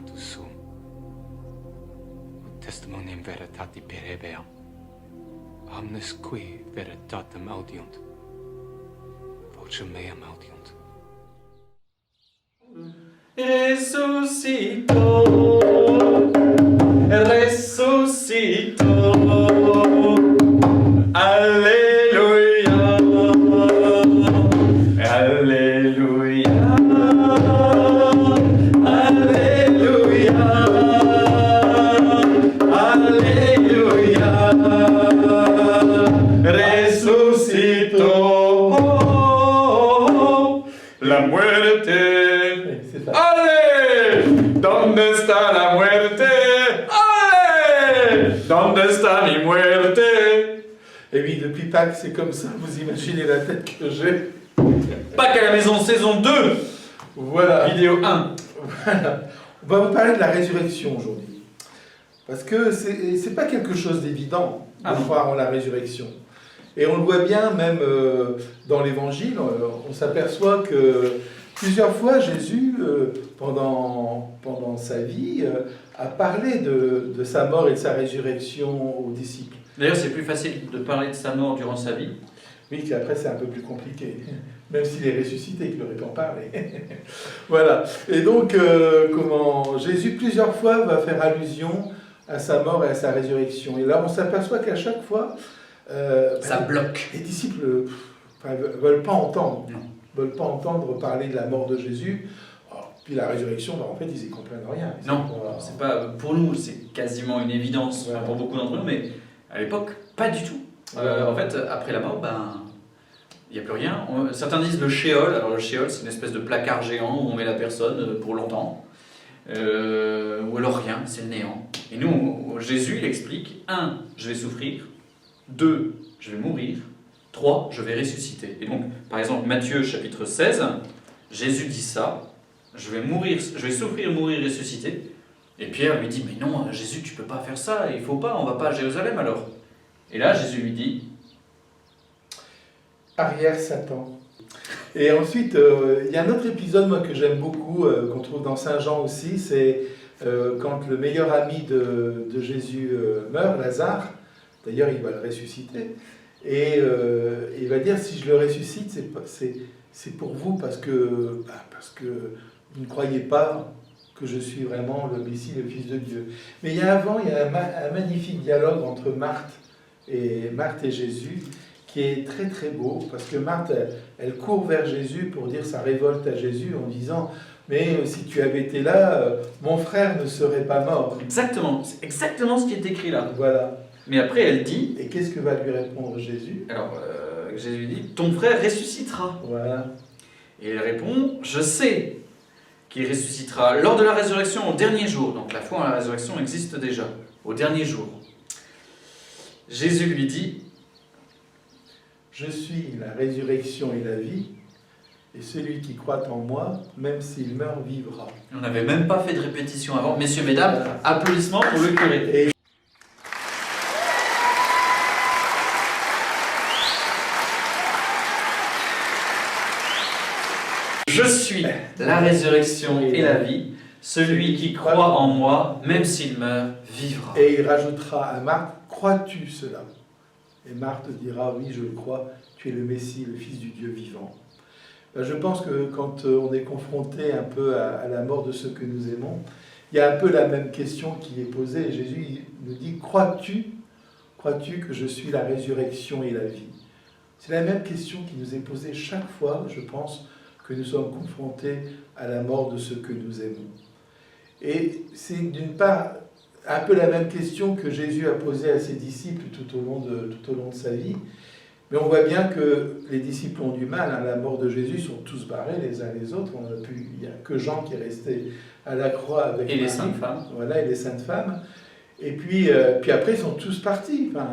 veritatus sum, ut testimonium veritati per habeam, omnes qui veritatem audiunt, vocem meam audiunt. Resucitó, resucitó, aleluya, aleluya, aleluya, aleluya, resucitó, la muerte. ¡Ale! ¿Dónde está la muerte? ¡Ale! ¿Dónde está mi muerte? Et oui, depuis Pâques, c'est comme ça, vous imaginez la tête que j'ai. Pâques à la maison, saison 2, Voilà. vidéo 1. Voilà. On va vous parler de la résurrection aujourd'hui. Parce que c'est pas quelque chose d'évident de croire en la résurrection. Et on le voit bien même dans l'évangile, on s'aperçoit que plusieurs fois Jésus, pendant sa vie, a parlé de sa mort et de sa résurrection aux disciples. D'ailleurs, c'est plus facile de parler de sa mort durant sa vie. Oui, qu'après c'est un peu plus compliqué, même s'il est ressuscité, qu'il aurait pu en parler. Voilà. Et donc, Jésus plusieurs fois va faire allusion à sa mort et à sa résurrection. Et là, on s'aperçoit qu'à chaque fois, Ça bloque. les disciples ne veulent pas entendre. Veulent pas entendre parler de la mort de Jésus. Puis la résurrection, en fait, ils y comprennent rien. Non, c'est pas, pour nous, c'est quasiment une évidence, Ouais. pour beaucoup d'entre nous, mais à l'époque, pas du tout. En fait, après la mort, il n'y a plus rien. Certains disent le shéol. Alors le shéol, c'est une espèce de placard géant où on met la personne pour longtemps. Ou alors rien, c'est le néant. Et nous, Jésus, il explique, 1, je vais souffrir, 2, je vais mourir, 3, je vais ressusciter. Et donc, par exemple, Matthieu chapitre 16, Jésus dit ça, je vais souffrir, mourir, ressusciter. Et Pierre lui dit, mais non, Jésus, tu peux pas faire ça, il faut pas, on va pas à Jérusalem alors. Et là, Jésus lui dit, Arrière Satan. Et ensuite, il y a un autre épisode moi, que j'aime beaucoup, qu'on trouve dans Saint Jean aussi, c'est quand le meilleur ami de Jésus meurt, Lazare. D'ailleurs, il va le ressusciter. Et il va dire, si je le ressuscite, c'est pour vous, parce que vous ne croyez pas que je suis vraiment le Messie, le Fils de Dieu. Mais il y a un magnifique dialogue entre Marthe et Jésus, qui est très très beau, parce que Marthe, elle court vers Jésus pour dire sa révolte à Jésus, en disant, mais si tu avais été là, mon frère ne serait pas mort. exactement, c'est exactement ce qui est écrit là. Voilà. Mais après, elle dit, Et qu'est-ce que va lui répondre Jésus? alors Jésus dit, ton frère ressuscitera. Voilà. Et elle répond, je sais qu'il ressuscitera lors de la résurrection au dernier jour. Donc la foi en la résurrection existe déjà, au dernier jour. Jésus lui dit, Je suis la résurrection et la vie, et celui qui croit en moi, même s'il meurt, vivra. on n'avait même pas fait de répétition avant. Messieurs, mesdames, applaudissements pour le curé. Et Je suis la résurrection et la vie. Celui qui croit en moi, même s'il meurt, vivra. Et il rajoutera à Marthe, crois-tu cela? Et Marthe dira, oui, je le crois, tu es le Messie, le Fils du Dieu vivant. Ben, je pense que quand on est confronté un peu à la mort de ceux que nous aimons, il y a un peu la même question qui est posée. Et Jésus nous dit, crois-tu que je suis la résurrection et la vie? C'est la même question qui nous est posée chaque fois, je pense, que nous sommes confrontés à la mort de ceux que nous aimons. Et c'est d'une part un peu la même question que Jésus a posée à ses disciples tout au long de sa vie. Mais on voit bien que les disciples ont du mal. À la mort de Jésus, ils sont tous barrés les uns les autres. Il n'y a que Jean qui est resté à la croix avec Et les Marie. saintes femmes. Voilà, et les saintes femmes. Et puis après, ils sont tous partis. Enfin,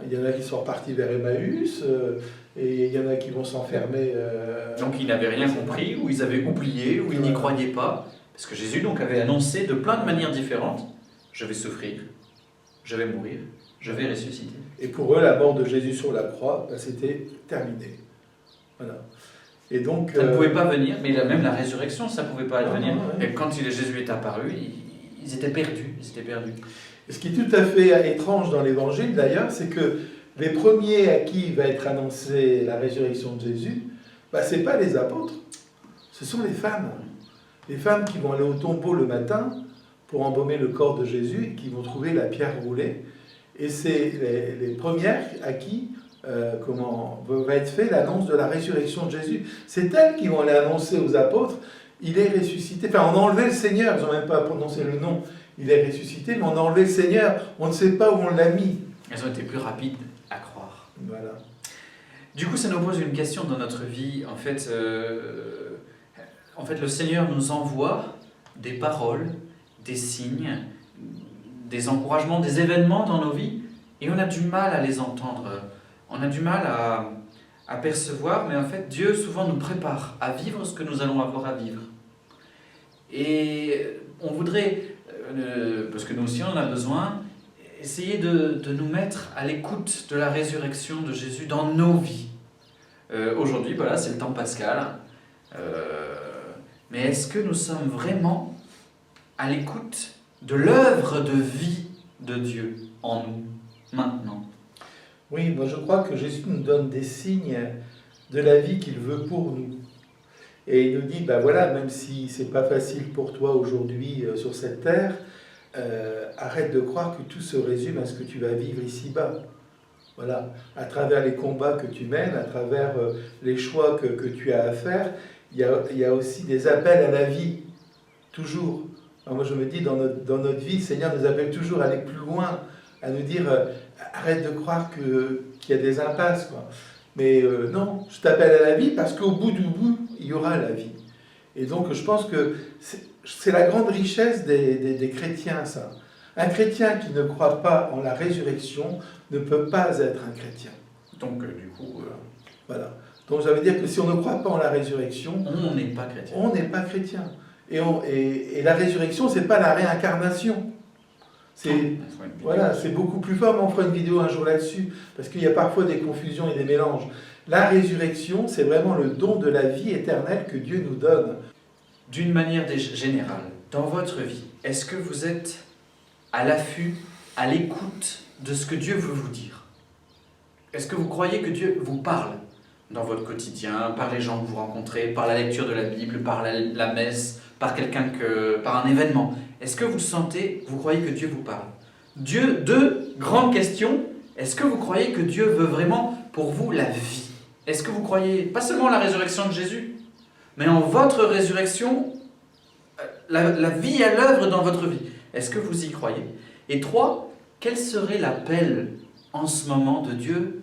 il y en a qui sont repartis vers Emmaüs, et il y en a qui vont s'enfermer. Donc ils n'avaient rien compris, ou ils avaient oublié, ou ils n'y croyaient pas. Parce que Jésus donc avait annoncé de plein de manières différentes, je vais souffrir, je vais mourir, je vais ressusciter. Et pour eux, la mort de Jésus sur la croix, ben, c'était terminé. Voilà. Et donc, Ça ne pouvait pas venir, mais même la résurrection, ça ne pouvait pas advenir. ouais. Et quand Jésus est apparu, ils étaient perdus. Ils étaient perdus. Et ce qui est tout à fait étrange dans l'Évangile, d'ailleurs, c'est que les premiers à qui va être annoncée la résurrection de Jésus, ce n'est pas les apôtres, ce sont les femmes. Les femmes qui vont aller au tombeau le matin pour embaumer le corps de Jésus et qui vont trouver la pierre roulée. Et c'est les premières à qui va être fait l'annonce de la résurrection de Jésus. C'est elles qui vont aller annoncer aux apôtres, il est ressuscité. Enfin, on a enlevé le Seigneur, ils n'ont même pas prononcé le nom, il est ressuscité, mais on a enlevé le Seigneur, on ne sait pas où on l'a mis. Elles ont été plus rapides à croire. Voilà. Du coup, ça nous pose une question dans notre vie. En fait, le Seigneur nous envoie des paroles, des signes, des encouragements, des événements dans nos vies, et on a du mal à les entendre. On a du mal à percevoir, mais en fait, Dieu souvent nous prépare à vivre ce que nous allons avoir à vivre. Et on voudrait, parce que nous aussi on en a besoin, essayer de nous mettre à l'écoute de la résurrection de Jésus dans nos vies. Aujourd'hui, voilà, c'est le temps pascal. Mais est-ce que nous sommes vraiment à l'écoute de l'œuvre de vie de Dieu en nous, maintenant? Oui, moi je crois que Jésus nous donne des signes de la vie qu'il veut pour nous. Et il nous dit, voilà, même si c'est pas facile pour toi aujourd'hui sur cette terre, arrête de croire que tout se résume à ce que tu vas vivre ici-bas. Voilà, à travers les combats que tu mènes, à travers les choix que tu as à faire, il y a aussi des appels à la vie, toujours. Alors moi je me dis, dans notre vie, le Seigneur nous appelle toujours à aller plus loin, à nous dire, arrête de croire qu'il y a des impasses, quoi. Mais non, je t'appelle à la vie parce qu'au bout du bout, il y aura la vie. Et donc je pense que c'est la grande richesse des chrétiens, ça. Un chrétien qui ne croit pas en la résurrection ne peut pas être un chrétien. Donc du coup... Voilà. Donc ça veut dire que si on ne croit pas en la résurrection... On n'est pas chrétien. On n'est pas chrétien. Et la résurrection, c'est pas la réincarnation. C'est beaucoup plus fort, mais on fera une vidéo un jour là-dessus, parce qu'il y a parfois des confusions et des mélanges. La résurrection, c'est vraiment le don de la vie éternelle que Dieu nous donne. D'une manière générale, dans votre vie, est-ce que vous êtes à l'affût, à l'écoute de ce que Dieu veut vous dire? Est-ce que vous croyez que Dieu vous parle dans votre quotidien, par les gens que vous rencontrez, par la lecture de la Bible, par la messe, par un événement? Est-ce que vous sentez, vous croyez que Dieu vous parle? Deux grandes questions. Est-ce que vous croyez que Dieu veut vraiment pour vous la vie? Est-ce que vous croyez, pas seulement la résurrection de Jésus, mais en votre résurrection, la vie à l'œuvre dans votre vie? Est-ce que vous y croyez? Et 3, quel serait l'appel en ce moment de Dieu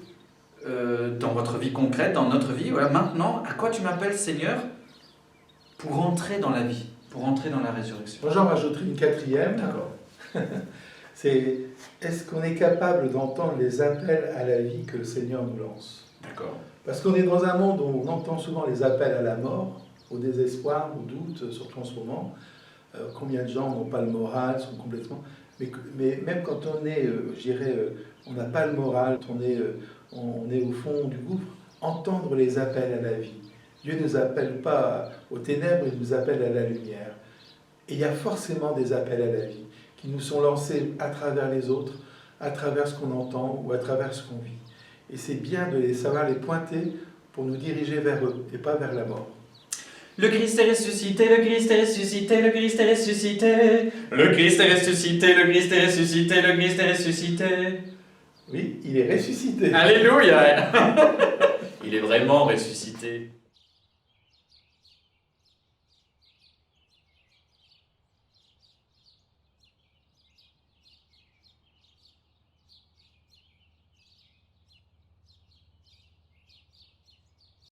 dans votre vie concrète, dans notre vie? Voilà, maintenant, à quoi tu m'appelles, Seigneur, pour entrer dans la vie, pour entrer dans la résurrection? Moi, j'en rajouterai une 4e. D'accord. C'est, est-ce qu'on est capable d'entendre les appels à la vie que le Seigneur nous lance? D'accord. Parce qu'on est dans un monde où on entend souvent les appels à la mort, au désespoir, au doute, surtout en ce moment. Combien de gens n'ont pas le moral, sont complètement... Mais même quand on est, on n'a pas le moral, on est au fond du gouffre, entendre les appels à la vie. Dieu ne nous appelle pas aux ténèbres, il nous appelle à la lumière. Et il y a forcément des appels à la vie qui nous sont lancés à travers les autres, à travers ce qu'on entend ou à travers ce qu'on vit. Et c'est bien de savoir les pointer pour nous diriger vers eux et pas vers la mort. Le Christ est ressuscité, le Christ est ressuscité, le Christ est ressuscité. Le Christ est ressuscité, le Christ est ressuscité, le Christ est ressuscité. Oui, il est ressuscité. Alléluia. Il est vraiment ressuscité.